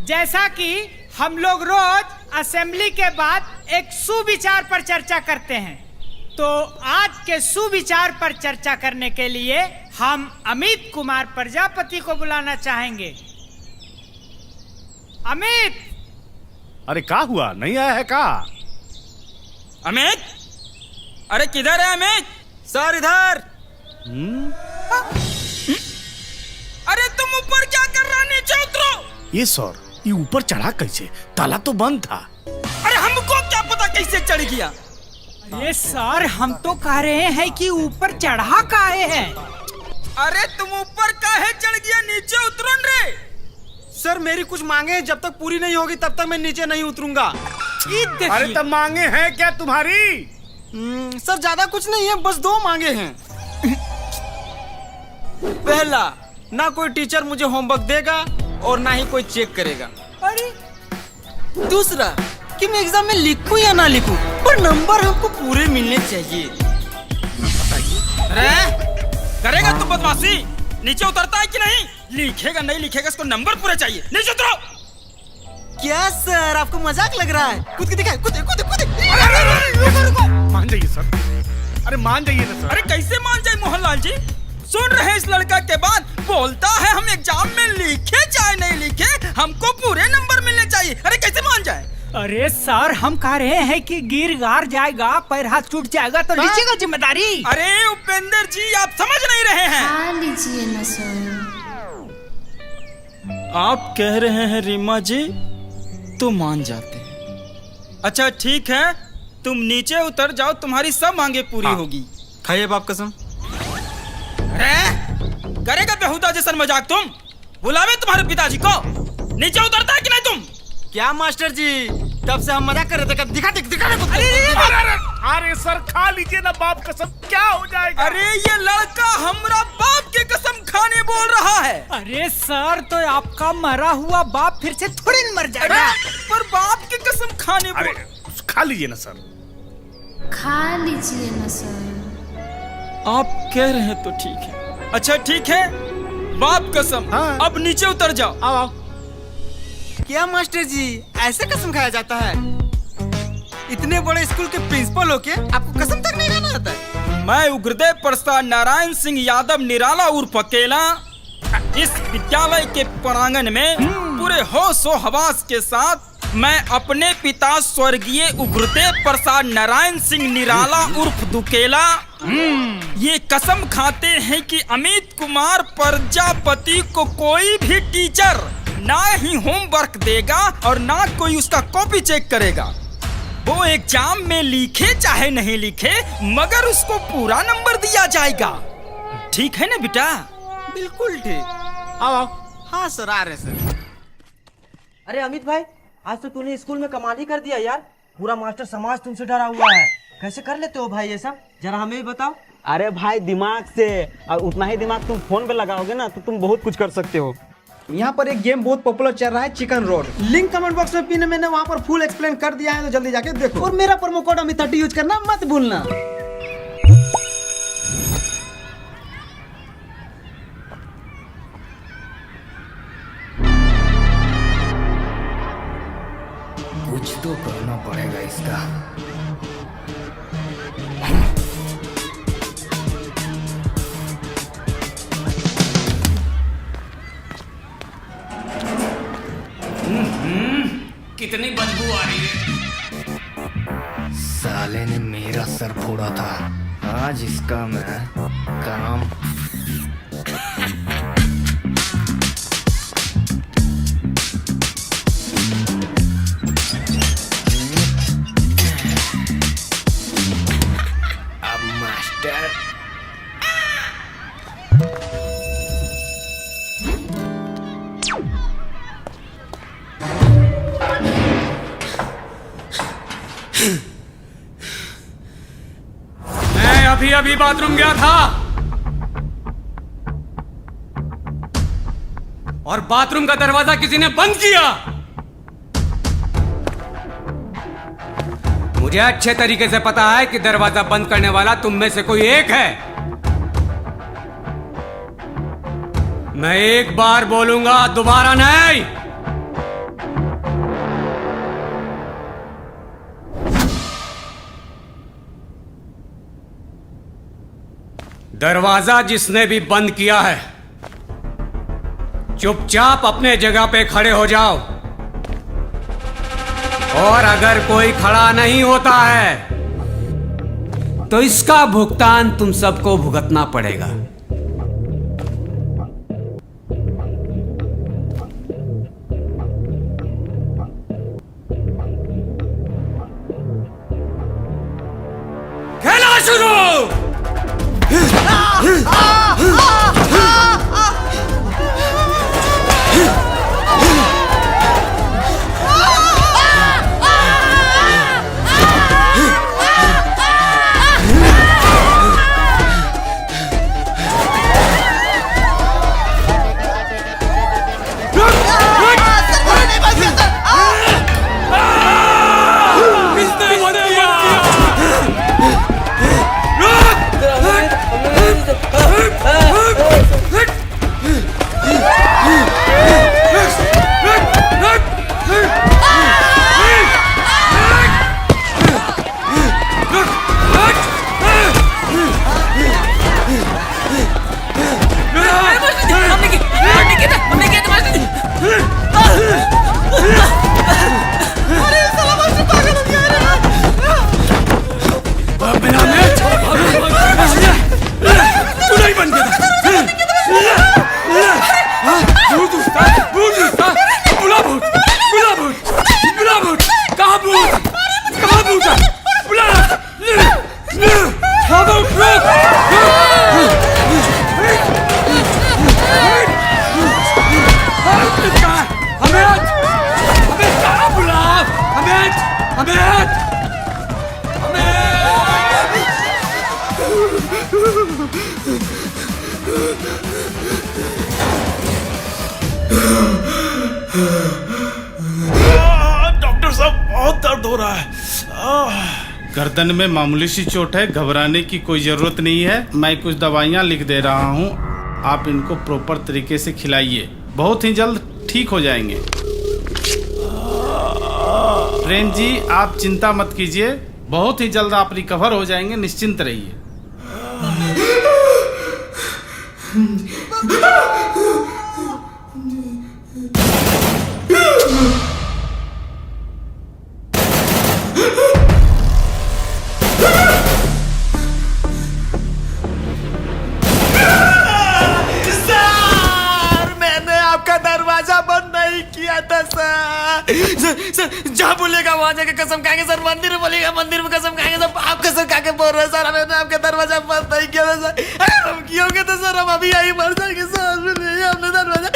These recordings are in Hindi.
जैसा कि हम लोग रोज असेंबली के बाद एक सुविचार पर चर्चा करते हैं, तो आज के सुविचार पर चर्चा करने के लिए हम अमित कुमार प्रजापति को बुलाना चाहेंगे। अमित! अरे क्या हुआ, नहीं आया है का? अमित, अरे किधर है अमित? सर इधर। अरे तुम ऊपर क्या कर रहा, नीचे उतरो। ये सर, ये ऊपर चढ़ा कैसे? ताला तो बंद था। अरे हमको क्या पता कैसे चढ़ गया। ये सर, हम तो कह रहे हैं कि ऊपर चढ़ा काहे है। अरे तुम ऊपर काहे चढ़ गया, नीचे उतरो रे। सर मेरी कुछ मांगे हैं, जब तक पूरी नहीं होगी तब तक मैं नीचे नहीं उतरूंगा। अरे तब मांगे हैं क्या तुम्हारी? सर ज्यादा कुछ नहीं है, बस 2 मांगे हैं। पहला, ना कोई टीचर मुझे होमवर्क देगा और ना ही कोई चेक करेगा। अरे दूसरा, कि मैं एग्जाम में लिखूं या ना लिखूं, पर नंबर हमको पूरे मिलने चाहिए। अरे करेगा तू बदमाशी, नीचे उतरता है कि नहीं? लिखेगा नहीं लिखेगा, इसको नंबर पूरे चाहिए। नीचे उतरो। क्या सर, आपको मजाक लग रहा है? कूद के दिखाए, कूद कूद कूद। रुको, मान जाइए सर। अरे मान जाइए ना सर। अरे कैसे मान जाए मोहनलाल जी? सुन रहे इस लड़का के बाद बोलता है हम एग्जाम में लिखे चाहे नहीं लिखे हमको पूरे नंबर मिलने चाहिए। अरे कैसे मान जाए? अरे सर, हम कह रहे हैं कि गिर गार जाएगा, पैर हाथ टूट जाएगा तो लीजिएगा जिम्मेदारी। अरे उपेंद्र जी, आप समझ नहीं रहे हैं। खा लीजिए ना सर। आप कह रहे हैं रीमा जी, तो मान जाते हैं। अच्छा ठीक है, तुम नीचे उतर जाओ, तुम्हारी सब मांगे पूरी होगी। खाइए बाप कसम। अरे करेगा बेहुदा जैसा मजाक तुम? बुलावे तुम्हारे पिताजी को। नीचे उतरता है कि नहीं तुम? क्या मास्टर जी, तब से हम मजाक कर रहे थे, दिखा अरे सर खा लीजिए ना बाप कसम, क्या हो जाएगा? अरे ये लड़का हमरा बाप की कसम खाने बोल रहा है। अरे सर, तो आपका मरा हुआ बाप फिर से थोड़ी न मर जाएगा। पर बाप की कसम खाने बोल। अरे खा लीजिए ना सर। खा लीजिए ना सर। आप कह रहे हैं तो ठीक है। अच्छा ठीक है, बाप कसम। हाँ। अब नीचे उतर जाओ। आओ। क्या मास्टर जी, ऐसे कसम खाया जाता है? इतने बड़े स्कूल के प्रिंसिपल होके आपको कसम तक नहीं खाना आता है? मैं उग्रदेव प्रसाद नारायण सिंह यादव निराला उर्फ अकेला इस विद्यालय के प्रांगण में पूरे होशो हवास के साथ मैं अपने पिता स्वर्गीय उग्रदेव प्रसाद नारायण सिंह निराला उर्फ दुकेला ये कसम खाते हैं कि अमित कुमार प्रजापति को कोई भी टीचर ना ही होमवर्क देगा और ना कोई उसका कॉपी चेक करेगा। वो एग्जाम में लिखे चाहे नहीं लिखे, मगर उसको पूरा नंबर दिया जाएगा। ठीक है ना बेटा? बिल्कुल ठीक। आओ। हाँ सर, आ रहे सर। अरे अमित भाई, आज तो तूने स्कूल में कमाल ही कर दिया यार। पूरा मास्टर समाज तुमसे डरा हुआ है। कैसे कर लेते हो भाई ये सब, जरा हमें भी बताओ। अरे भाई दिमाग से, और उतना ही दिमाग तुम फोन पे लगाओगे ना तो तुम बहुत कुछ कर सकते हो। यहाँ पर एक गेम बहुत पॉपुलर चल रहा है, chicken road. Link comment box में पिन मैंने वहाँ पर फुल एक्सप्लेन कर दिया है, तो जल्दी जाके देखो। और मेरा प्रोमो कोड अमित30 यूज करना मत भूलना। कुछ तो करना पड़ेगा इसका। कितनी बदबू आ रही है। साले ने मेरा सर फोड़ा था, आज इसका मैं काम। अब मास्टर मैं अभी बाथरूम गया था और बाथरूम का दरवाजा किसी ने बंद किया। मुझे अच्छे तरीके से पता है कि दरवाजा बंद करने वाला तुम में से कोई एक है। मैं एक बार बोलूंगा, दोबारा नहीं। दरवाजा जिसने भी बंद किया है, चुपचाप अपने जगह पे खड़े हो जाओ। और अगर कोई खड़ा नहीं होता है तो इसका भुगतान तुम सबको भुगतना पड़ेगा। खेला शुरू। डॉक्टर साहब, बहुत दर्द हो रहा है। गर्दन में मामूली सी चोट है, घबराने की कोई जरूरत नहीं है। मैं कुछ दवाइयाँ लिख दे रहा हूँ, आप इनको प्रॉपर तरीके से खिलाइए, बहुत ही जल्द ठीक हो जाएंगे। प्रेम जी, आप चिंता मत कीजिए, बहुत ही जल्द आप रिकवर हो जाएंगे, निश्चिंत रहिए। सर जहाँ बोलेगा वहाँ जाके कसम खाएंगे सर, मंदिर में बोलेगा मंदिर में कसम खाएंगे सर। आप कसम खा के बोल रहे हैं सर, हमें आपका दरवाजा बंद नहीं किया था सर। अगर हम किए होंगे तो सर हम अभी यही मर जाएंगे सर। हमने दरवाजा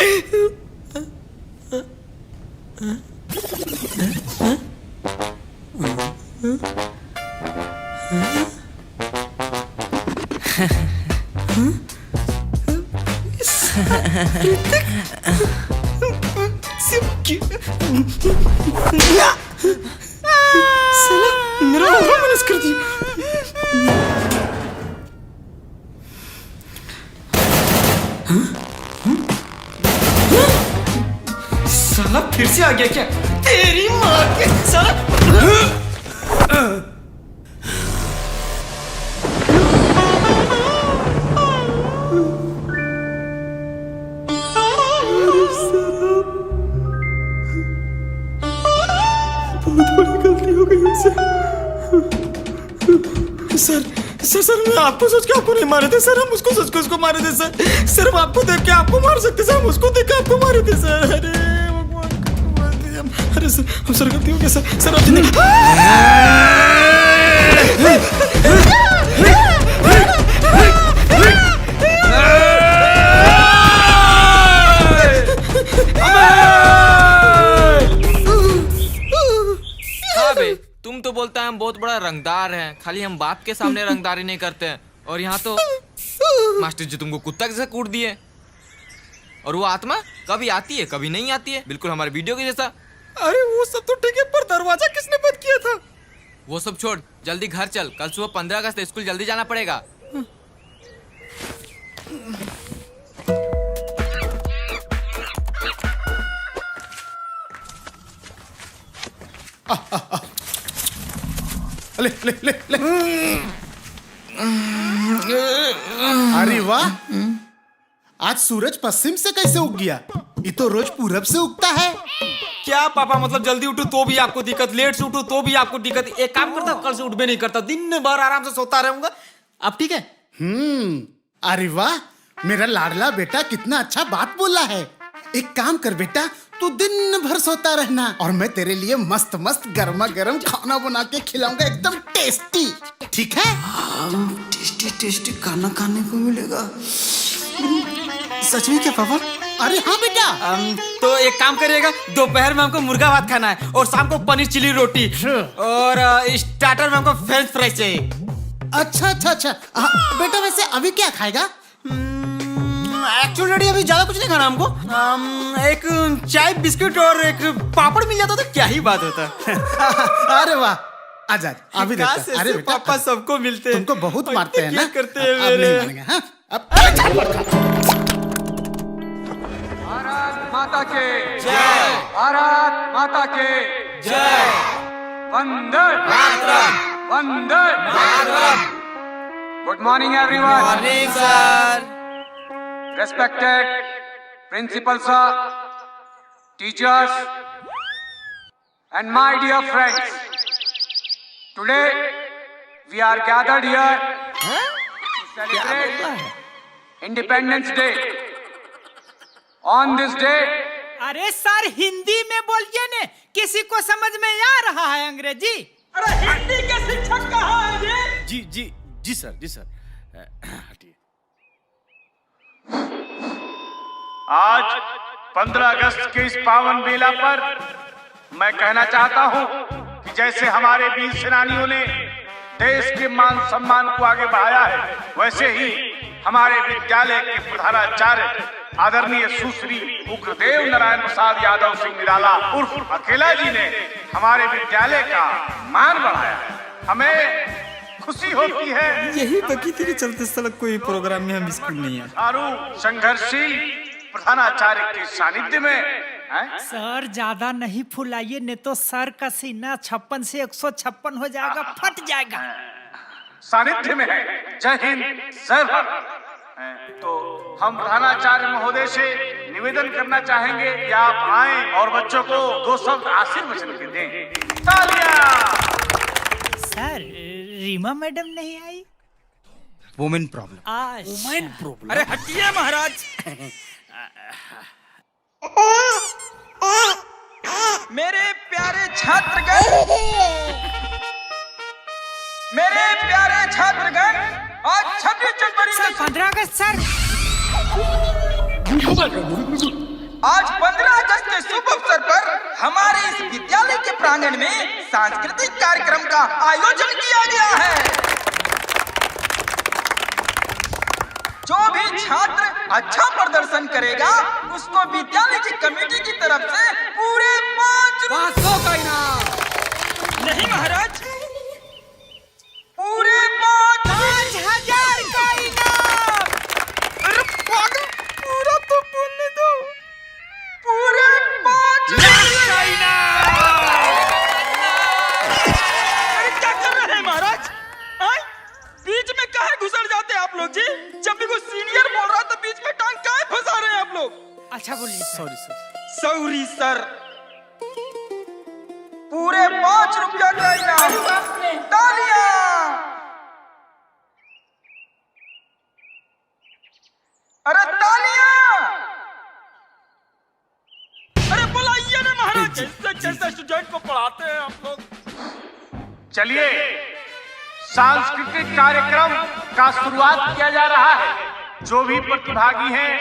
मेरा होगा मैंने कर दी। साला फिर से आ गया क्या? तेरी माँ के साला। सर मैं आपको सोच के आपको नहीं मारे थे सर, हम उसको सोच के उसको मारे थे सर। सर हम आपको देख के आपको मार सकते सर, हम उसको देख के आपको मारे थे सर। अरे भगवान, अरे सर हम सर गलती हो गया सर। सर आप जिंदगी तुम तो बोलता है हम बहुत बड़ा रंगदार हैं, खाली हम बाप के सामने रंगदारी नहीं करते हैं, और यहाँ तो मास्टर जी तुमको कुत्ता जैसा कूट दिए। और वो आत्मा कभी आती है कभी नहीं आती है, बिल्कुल हमारे वीडियो के जैसा। अरे वो सब तो ठीक है, पर दरवाजा किसने बंद किया था? वो सब छोड़, जल्दी घर चल, कल सुबह 15 अगस्त है, स्कूल जल्दी जाना पड़ेगा। ले ले ले ले। अरे वाह, आज सूरज पश्चिम से कैसे उग गया? ये तो रोज पूरब से उगता है। क्या पापा, मतलब जल्दी उठो तो भी आपको दिक्कत, लेट से उठो तो भी आपको दिक्कत। एक काम करता हूँ, कल से उठ भी नहीं करता, दिन भर आराम से सोता रहूंगा। अब ठीक है? अरे वाह, मेरा लाडला बेटा कितना अच्छा बात बोला है। एक काम कर बेटा, तू दिन भर सोता रहना और मैं तेरे लिए मस्त मस्त गर्मा गर्म खाना बना के खिलाऊंगा, एकदम टेस्टी। ठीक है? टेस्टी टेस्टी खाना खाने को मिलेगा। सच में क्या पापा? अरे हाँ बेटा। तो एक काम करिएगा, दोपहर में हमको मुर्गा भात खाना है और शाम को पनीर चिली रोटी और स्टार्टर में हमको फ्रेंच फ्राइज चाहिए। अच्छा। बेटा वैसे अभी क्या खाएगा? एक्चुअली डैडी अभी ज्यादा कुछ नहीं खाना हमको। एक चाय बिस्किट और एक पापड़ मिल जाता तो क्या ही बात होता। अरे वाह, आजा अभी देखता। अरे बेटा, पापा सबको मिलते हैं, तुमको बहुत मारते हैं ना, करते हैं अब मेरे। नहीं मानेंगे, हाँ? अब भारत माता के जय, भारत माता के जय, वंदे मातरम, वंदे मातरम। Good morning everyone. Morning sir. Respected principal sir, teachers, and my dear friends, today we are gathered here to celebrate Independence Day. On this day, अरे सर हिंदी में बोलिए ने, किसी को समझ में आ रहा है अंग्रेजी? अरे हिंदी के शिक्षक कहाँ है ये? जी सर। हटिए। आज 15 अगस्त के इस पावन बेला पर मैं कहना चाहता हूं कि जैसे हमारे वीर सेनानियों ने देश के मान सम्मान को आगे बढ़ाया है, वैसे ही हमारे विद्यालय के प्रधानाचार्य आदरणीय सुश्री उग्रदेव नारायण प्रसाद यादव सिंह निराला उर्फ अकेला जी ने हमारे विद्यालय का मान बढ़ाया है। हमें खुशी होती है। यही बकी तेरे चलते सलग कोई प्रोग्राम में हम स्कूल नहीं आए। चारों संघर्षशील प्रधानाचार्य के सानिध्य में सर ज्यादा नहीं फुलाइए, नहीं तो सर का सीना 56 से 156 हो जाएगा, फट जाएगा। सानिध्य में है। जय हिंद, जय भारत। तो हम प्रधानाचार्य महोदय से निवेदन करना चाहेंगे कि आप आएं और बच्चों को 2 शब्द आशीर्वचन के दें। तालियां। सर रीमा मैडम नहीं आई? Women problem. Women problem. अरे हटिए महाराज। मेरे प्यारे छात्रगण, आज 26 जनवरी सर 15 अगस्त सर। आज 15 अगस्त के शुभ अवसर पर हमारे इस विद्यालय के प्रांगण में सांस्कृतिक कार्यक्रम का आयोजन किया गया है। जो भी छात्र अच्छा प्रदर्शन करेगा उसको विद्यालय की कमेटी की तरफ से पूरे 500 का इनाम। नहीं महाराज, पूरे 5000 का इनाम। अरे पागल, पूरा तो बोलने दो। पूरे 5000 का इनाम। अरे क्या कर रहे हैं महाराज? बीच में काहे घुसड़ जाते हैं आप लोग जी? जब भी कोई सीनियर बोल रहा तो बीच में टांग काहे फंसा रहे हैं आप लोग? अच्छा बोलिए। Sorry sir. पूरे 5 रुपया का इनाम। तालियां। अरे तालियां। अरे बुलाइए ना महाराज, कैसे स्टूडेंट को पढ़ाते हैं आप लोग। चलिए सांस्कृतिक कार्यक्रम का शुरुआत किया जा रहा है। जो भी प्रतिभागी हैं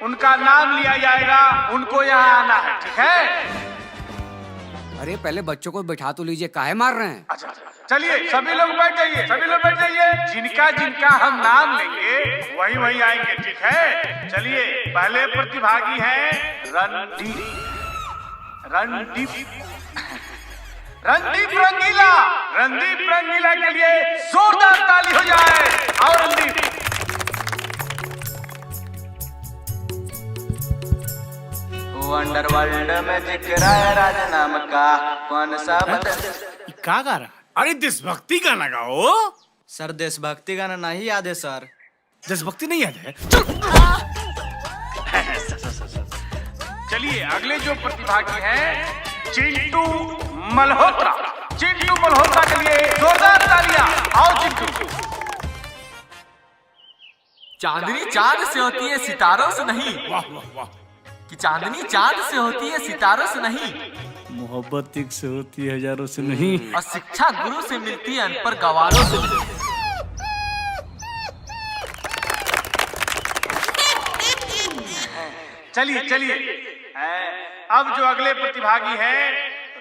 उनका नाम लिया जाएगा, उनको यहाँ आना है। ठीक है? अरे पहले बच्चों को बैठा तो लीजिए, काहे मार रहे हैं? अच्छा चलिए सभी लोग बैठ जाइए, सभी लोग बैठ जाइए। जिनका हम नाम लेंगे वही आएंगे। ठीक है? चलिए पहले प्रतिभागी हैं रणदीप रंगीला के लिए जोरदार ताली हो जाए। और रणदीप अंडरवर्ल्ड में जिक्र है राज नाम का, कौन सा क्या गा रहा? अरे देशभक्ति गाना गाओ। सर देशभक्ति गाना नहीं याद है सर। देशभक्ति नहीं याद है? चलिए अगले जो प्रतिभागी हैं चिंटू मल्होत्रा। चिंटू मल्होत्रा के लिए जोरदार तालियां। आओ चिंटू। चांदनी चांद से होती है सितारों से नहीं। वाह वाह वाह। कि चांदनी चांद से होती है सितारों से नहीं, मोहब्बत एक से होती है हजारों से नहीं। और शिक्षा गुरु से मिलती है अनपढ़ गवारों से नहीं। चलिए चलिए अब जो अगले प्रतिभागी हैं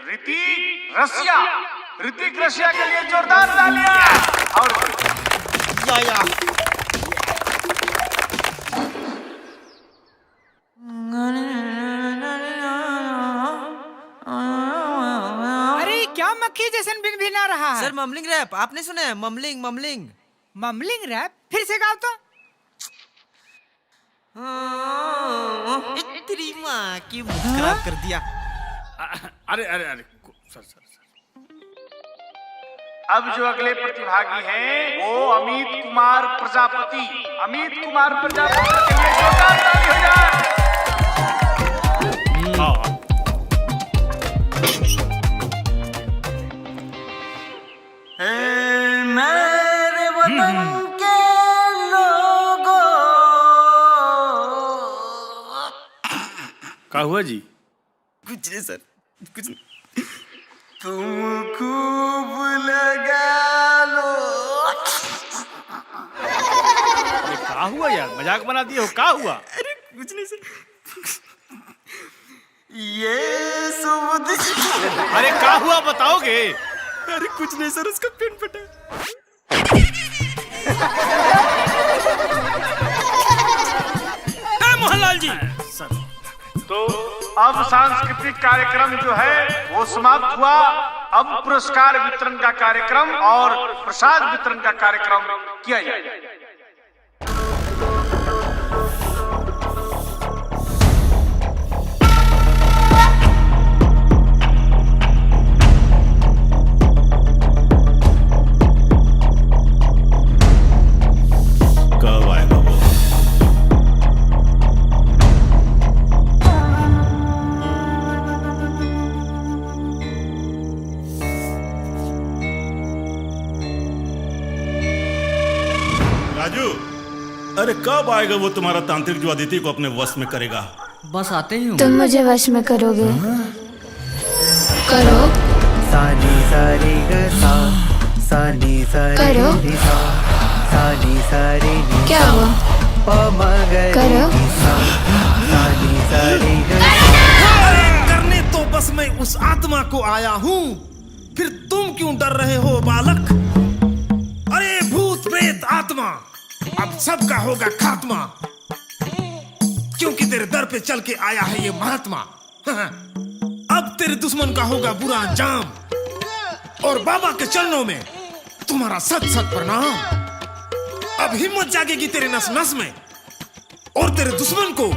ऋतिक रसिया। ऋतिक रसिया के लिए जोरदार तालियां। और अरे क्या मक्खी जैसे भिनभिना रहा है? सर ममलिंग रैप आपने सुना है? ममलिंग ममलिंग ममलिंग रैप फिर से गाओ तो। तेरी माँ की मुंह खराब कर दिया। अरे अरे अरे सर अब जो अगले प्रतिभागी हैं वो अमित कुमार प्रजापति। अमित कुमार प्रजापति के लिए जोरदार ताली हो जाए। मेरे वतन के लोगों। क्या हुआ जी? कुछ नहीं सर, कुछ नहीं। तुम खूब लगा लो। अरे क्या हुआ यार, मजाक बना दिए हो? क्या हुआ? अरे कुछ नहीं सर। ये सुबुद। अरे क्या हुआ बताओगे? अरे कुछ नहीं सर, उसका पेन फटा। मोहनलाल जी सर तो अब सांस्कृतिक कार्यक्रम जो है वो समाप्त हुआ। अब पुरस्कार वितरण का कार्यक्रम और प्रसाद वितरण का कार्यक्रम किया जाएगा। कब आएगा वो? राजू, अरे कब आएगा वो तुम्हारा तांत्रिक जो अदिति को अपने वश में करेगा? बस आते ही तुम मुझे वश में करोगे? करो सानी सारी गा सानी सारी करो। सानी सारी क्या हुआ? करो। सानी सारी अरे करने तो बस मैं उस आत्मा को आया हूँ, फिर तुम क्यों डर रहे हो बालक? अरे भूत प्रेत आत्मा, अब सबका होगा खात्मा, क्योंकि तेरे दर पे चल के आया है ये महात्मा। अब तेरे दुश्मन का होगा बुरा अंजाम, और बाबा के चरणों में तुम्हारा सत सत प्रणाम। अब हिम्मत जागेगी तेरे नस नस में, और तेरे दुश्मन को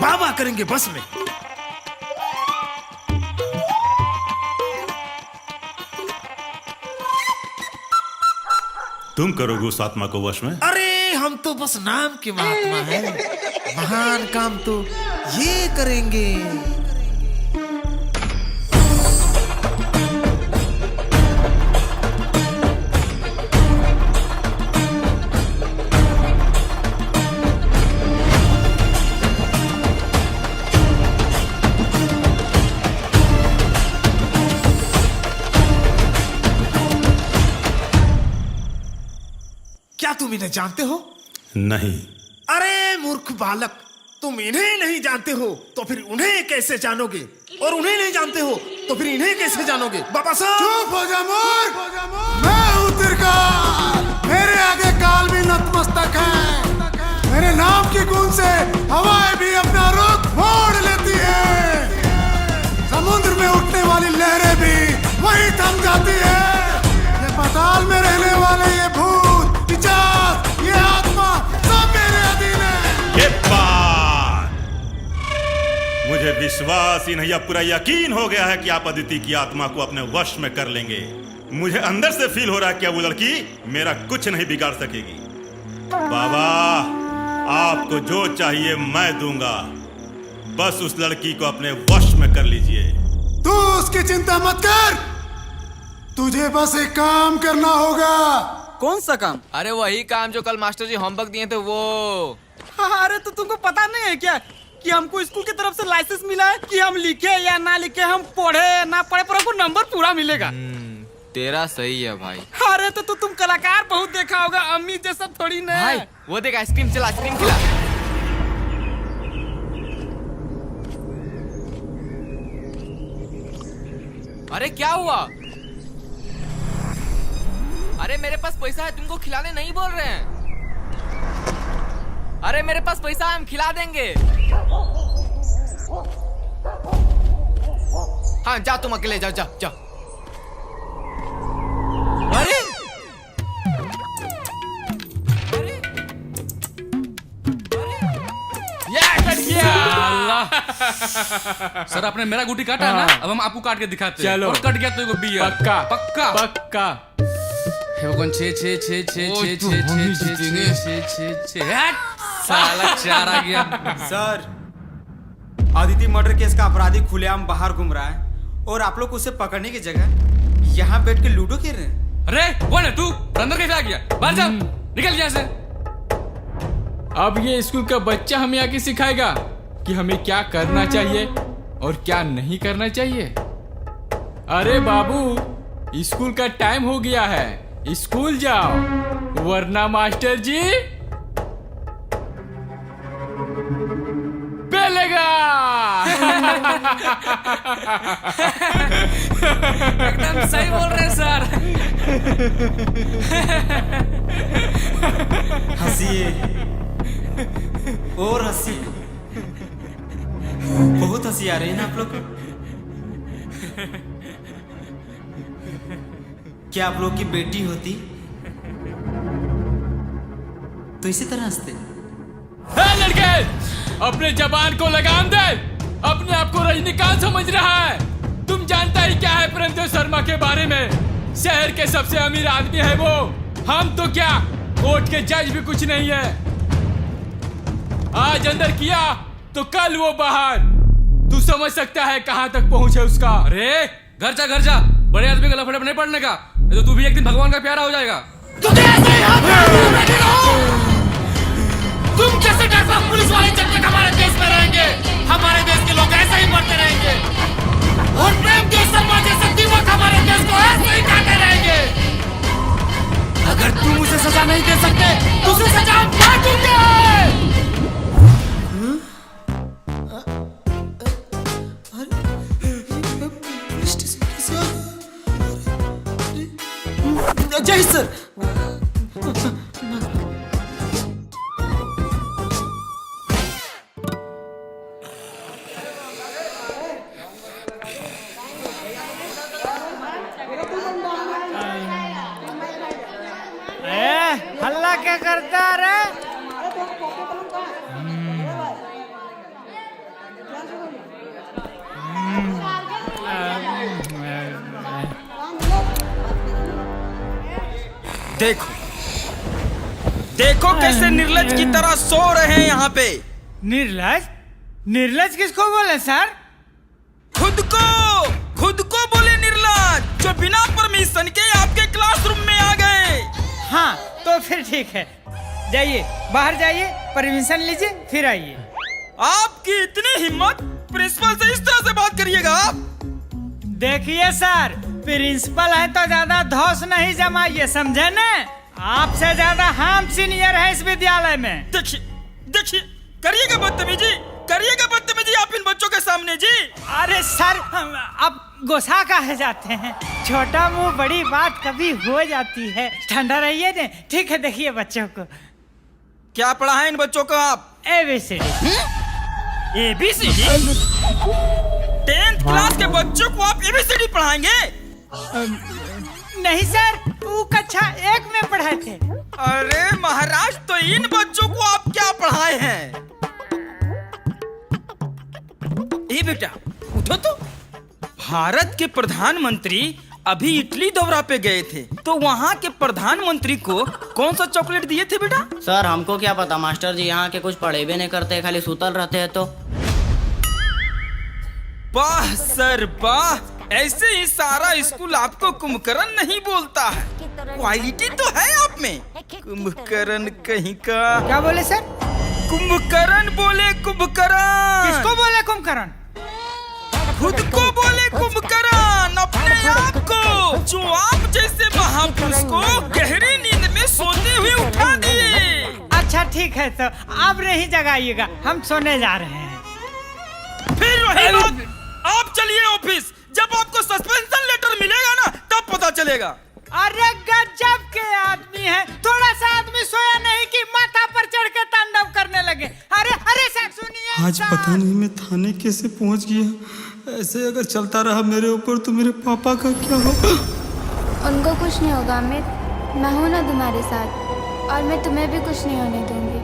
बाबा करेंगे बस में। तुम करोगे उस आत्मा को वश में? अरे हम तो बस नाम के महात्मा हैं, महान काम तो ये करेंगे। क्या तुम इन्हें जानते हो? नहीं। अरे मूर्ख बालक, तुम इन्हें नहीं जानते हो तो फिर उन्हें कैसे जानोगे, और उन्हें नहीं जानते हो तो फिर इन्हें कैसे जानोगे? बाबा साहब चुप हो जा मूर्ख, मैं हूँ त्रिकाल, मेरे आगे काल भी नतमस्तक है। मेरे नाम की गूंज से हवाएं भी अपना रुख मोड़ लेती है, समुद्र में उठने वाली लहरें भी वही थम जाती है। ये पाताल में रहने वाले ये भूत पिशाच, ये आत्मा सब मेरे अधीन है। ये बात मुझे विश्वास ही नहीं, अब पूरा यकीन हो गया है कि आप अदिति की आत्मा को अपने वश में कर लेंगे। मुझे अंदर से फील हो रहा है कि अब वो लड़की मेरा कुछ नहीं बिगाड़ सकेगी। बाबा, आपको जो चाहिए मैं दूंगा, बस उस लड़की को अपने वश में कर लीजिए। तू उसकी चिंता मत कर, तुझे बस एक काम करना होगा। कौन सा काम? अरे वही काम जो कल मास्टर जी होमवर्क दिए थे वो। अरे तो तुमको पता नहीं है क्या कि हमको स्कूल की तरफ से लाइसेंस मिला है कि हम लिखे या ना लिखे, हम पढ़े या ना पढ़े, पर हमको नंबर पूरा मिलेगा। तेरा सही है भाई। अरे तो तुम कलाकार बहुत देखा होगा, अम्मी जैसा थोड़ी ना। भाई वो देख आइसक्रीम चला, आइसक्रीम खिला। अरे क्या हुआ? अरे मेरे पास पैसा है, तुमको खिलाने नहीं बोल रहे हैं। अरे मेरे पास पैसा है, हम खिला देंगे। हाँ जा, तुम अकेले जाओ, जाओ जाओ। अरे सर आपने मेरा गुटी काटा है ना, अब हम आपको काट के दिखाते हैं। चलो। और कट गया तो एगो बियर। पक्का पक्का पक्का। हे भगवान, 6 6 6 6 6 6 6 6 साला 4 आ गया। सर, आदित्य मर्डर केस का अपराधी खुलेआम बाहर घूम रहा है और आप लोग उसे पकड़ने की जगह यहाँ बैठ के लूडो खेल रहे हैं। अरे कौन है तू? अंदर कैसे आ गया? बाहर जा, निकल यहाँ से। अब ये स्कूल का बच्चा हमें आके सिखाएगा कि हमें क्या करना चाहिए और क्या नहीं करना चाहिए। अरे बाबू, स्कूल का टाइम हो गया है, स्कूल जाओ, वरना मास्टर जी बेलेगा। एकदम सही बोल रहे हैं सर। हंसिए और हंसिए, बहुत हंसी आ रही है ना आप लोग को? क्या आप लोग की बेटी होती तो इसी तरह हंसते? लड़के, अपने जबान को लगाम दे। अपने आप को रजनीकांत समझ रहा है। तुम जानता ही क्या है प्रेमदेव शर्मा के बारे में? शहर के सबसे अमीर आदमी है वो। हम तो क्या, कोर्ट के जज भी कुछ नहीं है। आज अंदर किया तो कल वो बाहर। तू समझ सकता है कहां तक पहुंचे उसका। अरे घर जा, घर जा, बड़े आदमी का लफड़े नहीं पड़ने का, तो तू भी एक दिन भगवान का प्यारा हो जाएगा। तुम जैसे कैसा पुलिस वाले जब तक हमारे देश में रहेंगे, हमारे देश के लोग ऐसे ही मरते रहेंगे, और प्रेमदेव शर्मा जैसे दीमक हमारे देश को ऐसे ही खाते रहेंगे। अगर तुम उसे सजा नहीं दे सकते तो उसे सजा मैं दूंगा। जय सर। हल्ला क्या करता रे? देखो देखो कैसे निर्लज की तरह सो रहे हैं यहाँ पे। निर्लज? निर्लज किसको बोले सर? खुद को बोले निर्लज, जो बिना परमिशन के आपके क्लासरूम में आ गए। हाँ तो फिर ठीक है, जाइए बाहर जाइए, परमिशन लीजिए, फिर आइए। आपकी इतनी हिम्मत, प्रिंसिपल से इस तरह से बात करिएगा आप? देखिए सर, प्रिंसिपल है तो ज्यादा धौस नहीं जमाइए, समझे न? आपसे ज्यादा हम सीनियर हैं इस विद्यालय में। देखिए देखिए, करिएगा बदतमीजी आप इन बच्चों के सामने जी। अरे सर, अब गुस्सा काहे जाते हैं? छोटा मुंह बड़ी बात कभी हो जाती है, ठंडा रहिए ने। ठीक है, देखिए बच्चों को क्या पढ़ाएं इन बच्चों को आप? ABCD। ABCD? 10th क्लास के बच्चों को आप ABCD पढ़ाएंगे? नहीं सर, वो कक्षा 1 में पढ़ाए थे। अरे महाराज, तो इन बच्चों को आप क्या पढ़ाए हैं? ए बेटा उठो तो। भारत के प्रधानमंत्री अभी इटली दौरा पे गए थे, तो वहाँ के प्रधानमंत्री को कौन सा चॉकलेट दिए थे बेटा? सर हमको क्या पता, मास्टर जी यहाँ के कुछ पढ़े भी नहीं करते, खाली सुतल रहते हैं। तो वाह सर वाह, ऐसे ही सारा स्कूल आपको कुंभकर्ण नहीं बोलता है। क्वालिटी तो है आप में। कुंभकर्ण कहीं का। क्या बोले सर? कुंभकर्ण बोले कुंभकर्ण। किसको बोले कुंभकर्ण? खुद को बोले कुंभकर्ण, अपने आप को, जो आप जैसे महापुरुष को गहरी नींद में सोते हुए उठा दिए। अच्छा ठीक है, तो अब नहीं जगाइएगा, हम सोने जा रहे हैं। फिर वही बात, आप चलिए ऑफिस। जब आपको सस्पेंशन लेटर मिलेगा ना, तब पता चलेगा। अरे गजब के आदमी है, थोड़ा सा आदमी सोया नहीं कि माथा पर चढ़ के तांडव करने लगे। अरे अरे सर सुनिए, आज पता नहीं मैं थाने कैसे पहुंच गया। ऐसे अगर चलता रहा मेरे ऊपर तो मेरे पापा का क्या होगा? उनको कुछ नहीं होगा अमित, मैं हूँ ना तुम्हारे साथ, और मैं तुम्हें भी कुछ नहीं होने दूंगी।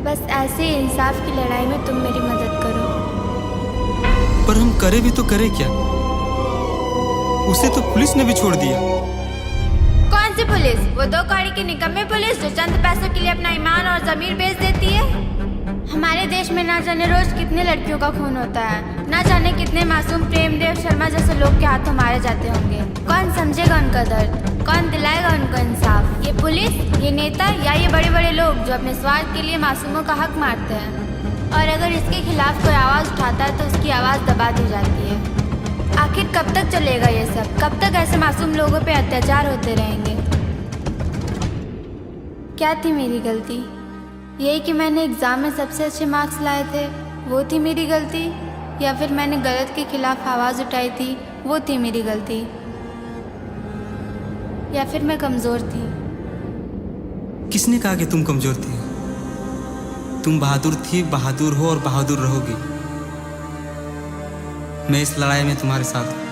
बस ऐसे ही इंसाफ की लड़ाई में तुम मेरी मदद करो। पर हम करे भी तो करे क्या? उसे तो पुलिस ने भी छोड़ दिया। कौन सी पुलिस? वो दो कौड़ी की निकम्मी पुलिस जो चंद पैसों के लिए अपना ईमान और जमीर बेच देती है। हमारे देश में ना जाने रोज कितने लड़कियों का खून होता है, ना जाने कितने मासूम प्रेमदेव शर्मा जैसे लोग के हाथों मारे जाते होंगे। कौन समझेगा उनका दर्द? कौन दिलाएगा उनको इंसाफ? ये पुलिस, ये नेता, या ये बड़े बड़े लोग जो अपने स्वार्थ के लिए मासूमों का हक मारते हैं? और अगर इसके खिलाफ कोई आवाज उठाता है तो उसकी आवाज दबा दी जाती है। आखिर कब तक चलेगा ये सब? कब तक ऐसे मासूम लोगों पे अत्याचार होते रहेंगे? क्या थी मेरी गलती? यही कि मैंने एग्जाम में सबसे अच्छे मार्क्स लाए थे, वो थी मेरी गलती? या फिर मैंने गलत के खिलाफ आवाज उठाई थी, वो थी मेरी गलती? या फिर मैं कमजोर थी? किसने कहा कि तुम कमजोर थी? तुम बहादुर थी, बहादुर हो और बहादुर रहोगी। मैं इस लड़ाई में तुम्हारे साथ हूं।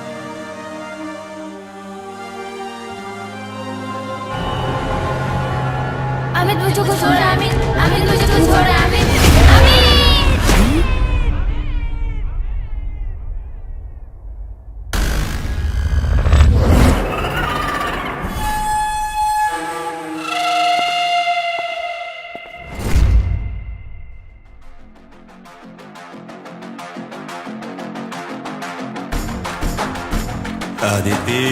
अमित मुझे कुछ हो रहा है, अमित, अमित मुझे कुछ हो रहा है, अमित, अमित। अदिति